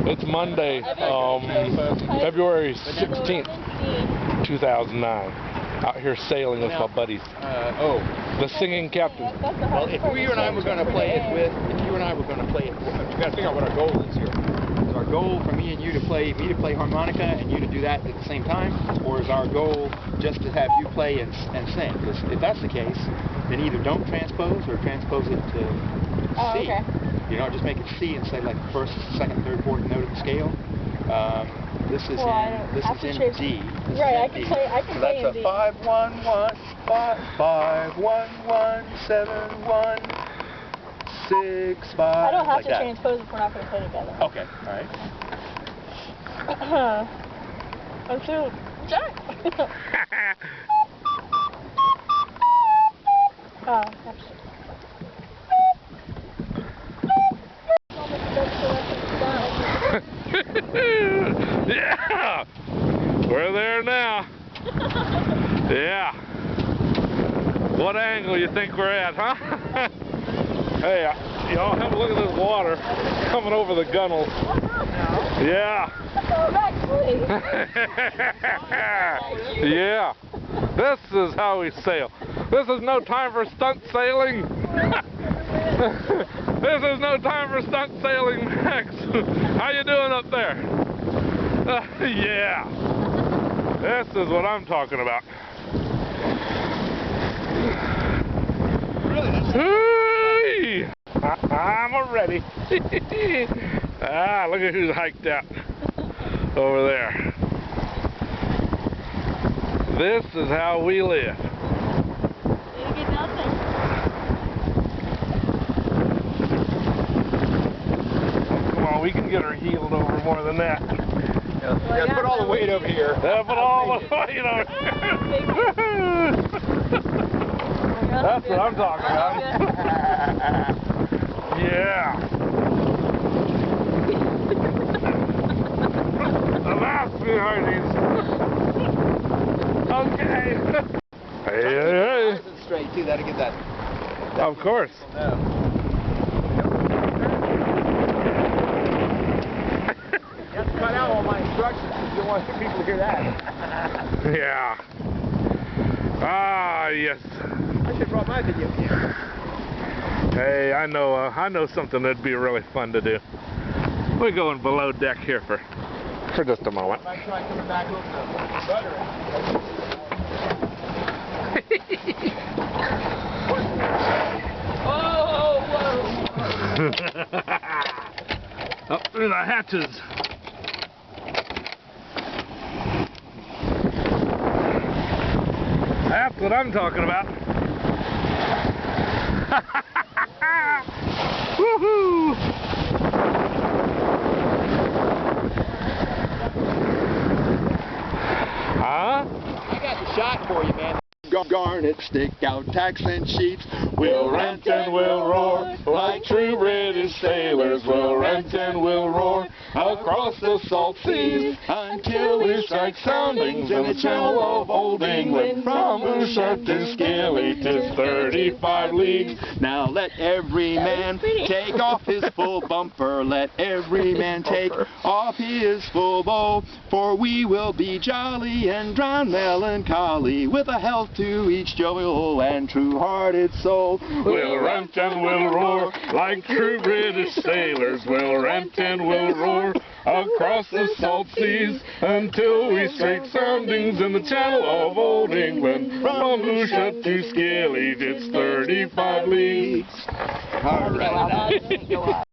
It's Monday, February 16th, 2009. Out here sailing with my buddies. The singing captain. Well, if you and I were going to play it, you got to figure out what our goal is here. Is our goal for me and you to play harmonica and you to do that at the same time, or is our goal just to have you play and sing? Because if that's the case, then either don't transpose or transpose it to C. Okay. You know, just make it C and say like the first, second, third, fourth note of the scale. This is in D. Right, I can play in D. That's a 5 1 1 5 5 1 1 7 1 6 5. I don't have like to transpose if we're not going to play together. Okay, all right. I'm through. Jack. Oh, actually. Yeah! We're there now. Yeah. What angle you think we're at, huh? Hey, y'all have a look at this water coming over the gunnels. Yeah. Yeah. This is how we sail. This is no time for stunt sailing. This is no time for stunt sailing, Max. How you doing up there? Yeah. This is what I'm talking about. Hey! I'm ready. Ah, look at who's hiked out over there. This is how we live. You get nothing. Come on, we can get her heeled over more than that. Yeah, put all the weight over here. Yeah, put all the weight over here. That's what I'm talking about. Yeah. The last behind these. Okay. Hey, hey, hey. Straight too. That'll get that. Of course. You have to cut out all my instructions. You don't want people to hear that. Yeah. Ah, yes. I should have brought my video camera. Hey, I know something that'd be really fun to do. We're going below deck here for just a moment. I try coming back over the rudder. Oh, whoa. Up through the hatches. That's what I'm talking about. Woohoo! Huh? I got the shot for you, man. Garnet, stick out tacks and sheets. We'll rent and we'll roar like true British sailors. We'll rent and we'll roar across the salt seas until we strike soundings in the channel of Old England. From Bouchard to Scilly, 'tis 35 leagues. Now let every man take off his full bumper. Let every man take off his full bow. For we will be jolly and drown melancholy with a health to each jovial and true-hearted soul. We'll rent and we'll roar like true British sailors. We'll rent and we'll roar across the salt seas until we strike soundings in the channel of Old England. From Bouchard to Scilly, it's 35 leagues. All right.